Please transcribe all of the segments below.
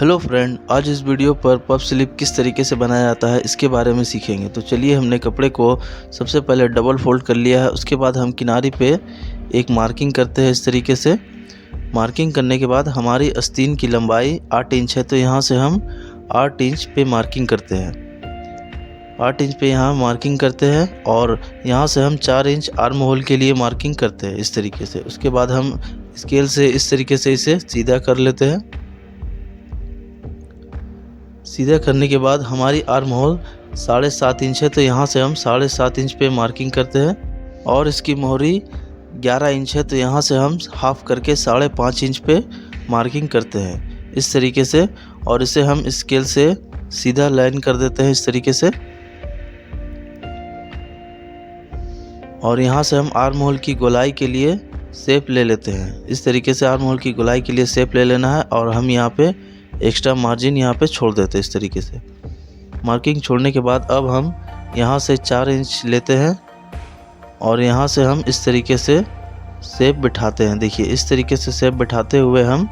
Hello friend, आज इस video पर पफ स्लीव किस तरीके से बनाया जाता है इसके बारे में सीखेंगे। तो चलिए, हमने कपड़े को सबसे पहले डबल फोल्ड कर लिया है। उसके बाद हम किनारे पे एक मार्किंग करते हैं इस तरीके से। मार्किंग करने के बाद हमारी आस्तीन की लंबाई 8 इंच है, तो यहाँ से हम 8 इंच पे मार्किंग करते हैं। 8 इंच पे यहाँ मार्किंग करते हैं और यहाँ से हम 4 इंच आर्म होल के लिए मार्किंग करते हैं इस तरीके से। उसके बाद हम स्केल से इस तरीके से इसे सीधा कर लेते हैं। सीधा करने के बाद हमारी आर्म होल 7.5 इंच है, तो यहाँ से हम 7.5 इंच पे मार्किंग करते हैं। और इसकी मोहरी 11 इंच है, तो यहाँ से हम हाफ करके 5.5 इंच पे मार्किंग करते हैं इस तरीके से। और इसे हम स्केल से सीधा लाइन कर देते हैं इस तरीके से। और यहाँ से हम आर्म होल की गोलाई के लिए शेप ले लेते हैं इस तरीके से। आर्म होल की गोलाई के लिए शेप ले लेना है और हम यहाँ पे एक्स्ट्रा मार्जिन यहाँ पे छोड़ देते हैं इस तरीके से। मार्किंग छोड़ने के बाद अब हम यहाँ से 4 इंच लेते हैं और यहाँ से हम इस तरीके से शेप बिठाते हैं। देखिए, इस तरीके से शेप बिठाते हुए हम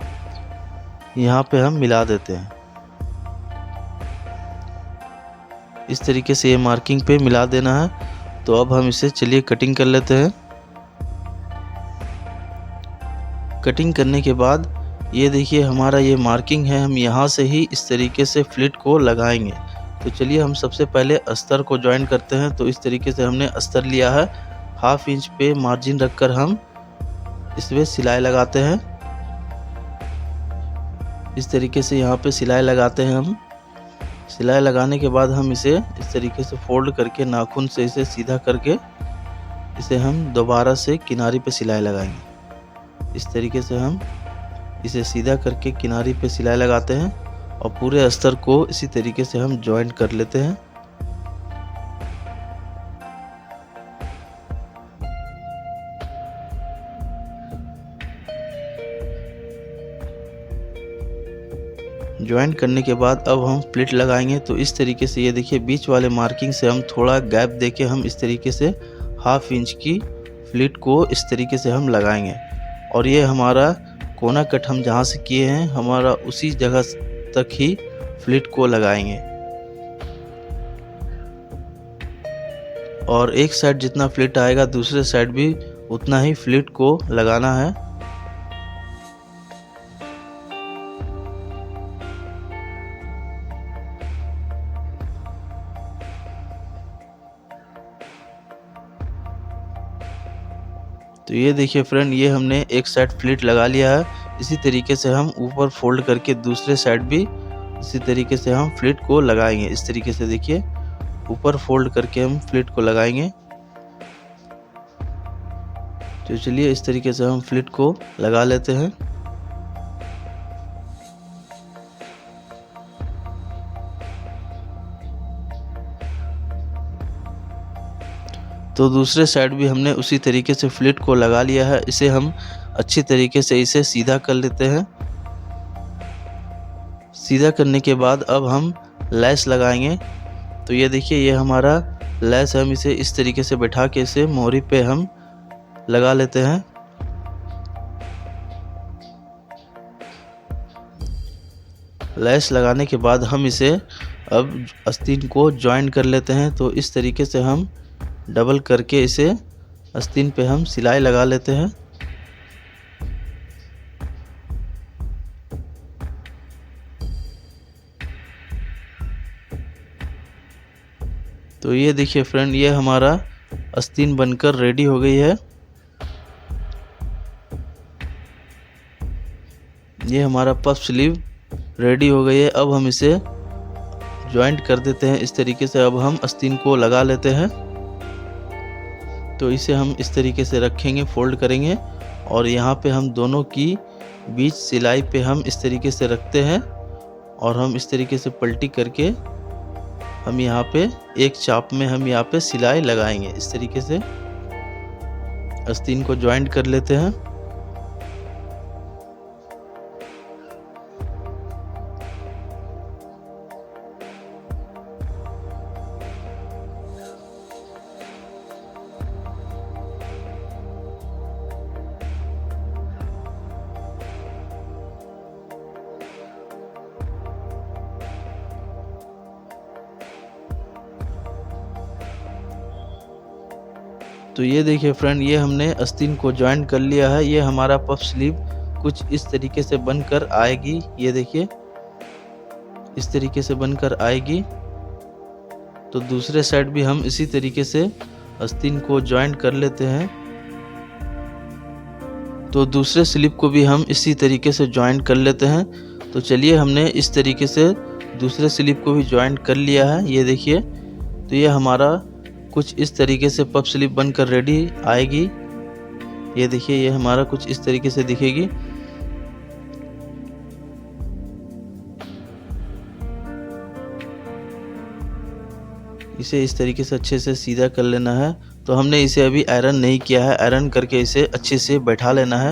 यहाँ पे हम मिला देते हैं इस तरीके से। ये मार्किंग पे मिला देना है। तो अब हम इसे चलिए कटिंग कर लेते हैं। कटिंग करने के बाद ये देखिए, हमारा ये मार्किंग है, हम यहाँ से ही इस तरीके से फ्लिट को लगाएंगे। तो चलिए, हम सबसे पहले अस्तर को ज्वाइन करते हैं। तो इस तरीके से हमने अस्तर लिया है। हाफ इंच पे मार्जिन रखकर हम इसमें सिलाई लगाते हैं इस तरीके से। यहाँ पे सिलाई लगाते हैं हम। सिलाई लगाने के बाद हम इसे इस तरीके से फोल्ड करके नाखून से इसे सीधा करके इसे हम दोबारा से किनारे पे सिलाई लगाएंगे इस तरीके से। हम इसे सीधा करके किनारे पे सिलाई लगाते हैं और पूरे अस्तर को इसी तरीके से हम जॉइंट कर लेते हैं। जॉइंट करने के बाद अब हम प्लिट लगाएंगे। तो इस तरीके से ये देखिए, बीच वाले मार्किंग से हम थोड़ा गैप देके हम इस तरीके से हाफ इंच की फ्लिट को इस तरीके से हम लगाएंगे। और ये हमारा कोना कट हम जहाँ से किए हैं, हमारा उसी जगह तक ही फ्लिट को लगाएंगे। और एक साइड जितना फ्लिट आएगा, दूसरे साइड भी उतना ही फ्लिट को लगाना है। तो ये देखिए फ्रेंड, ये हमने एक साइड फ्लिट लगा लिया है। इसी तरीके से हम ऊपर फोल्ड करके दूसरे साइड भी इसी तरीके से हम फ्लिट को लगाएंगे इस तरीके से। देखिए, ऊपर फोल्ड करके हम फ्लिट को लगाएंगे। तो चलिए, इस तरीके से हम फ्लिट को लगा लेते हैं। तो दूसरे साइड भी हमने उसी तरीके से फ्लिट को लगा लिया है। इसे हम अच्छी तरीके से इसे सीधा कर लेते हैं। सीधा करने के बाद अब हम लैस लगाएंगे। तो ये देखिए, ये हमारा लैस, हम इसे इस तरीके से बैठा के इसे मोहरी पे हम लगा लेते हैं। लैस लगाने के बाद हम इसे अब आस्तीन को ज्वाइन कर लेते हैं। तो इस तरीके से हम डबल करके इसे आस्तीन पे हम सिलाई लगा लेते हैं। तो ये देखिए फ्रेंड, ये हमारा आस्तीन बनकर रेडी हो गई है। ये हमारा पफ स्लीव रेडी हो गई है। अब हम इसे ज्वाइंट कर देते हैं इस तरीके से। अब हम आस्तीन को लगा लेते हैं। तो इसे हम इस तरीके से रखेंगे, फोल्ड करेंगे और यहाँ पे हम दोनों की बीच सिलाई पे हम इस तरीके से रखते हैं और हम इस तरीके से पलटी करके हम यहाँ पे एक चाप में हम यहाँ पे सिलाई लगाएंगे इस तरीके से। आस्तीन को ज्वाइंट कर लेते हैं। तो ये देखिए फ्रेंड, ये हमने आस्तीन को जॉइन कर लिया है। ये हमारा पफ स्लीव कुछ इस तरीके से बनकर आएगी। ये देखिए इस तरीके से बनकर आएगी। तो दूसरे साइड भी हम इसी तरीके से आस्तीन को जॉइन कर लेते हैं। तो दूसरे स्लिप को भी हम इसी तरीके से जॉइन कर लेते हैं। तो चलिए, हमने इस तरीके से दूसरे स्लिप को भी जॉइन कर लिया है। ये देखिए, तो ये हमारा कुछ इस तरीके से पफ स्लिप बनकर रेडी आएगी। ये देखिए, ये हमारा कुछ इस तरीके से दिखेगी। इसे इस तरीके से अच्छे से सीधा कर लेना है। तो हमने इसे अभी आयरन नहीं किया है, आयरन करके इसे अच्छे से बैठा लेना है।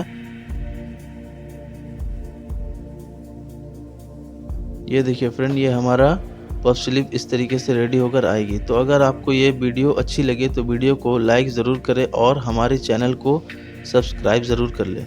ये देखिए फ्रेंड, ये हमारा पफ स्लीव इस तरीके से रेडी होकर आएगी। तो अगर आपको ये वीडियो अच्छी लगे तो वीडियो को लाइक ज़रूर करें और हमारे चैनल को सब्सक्राइब ज़रूर कर लें।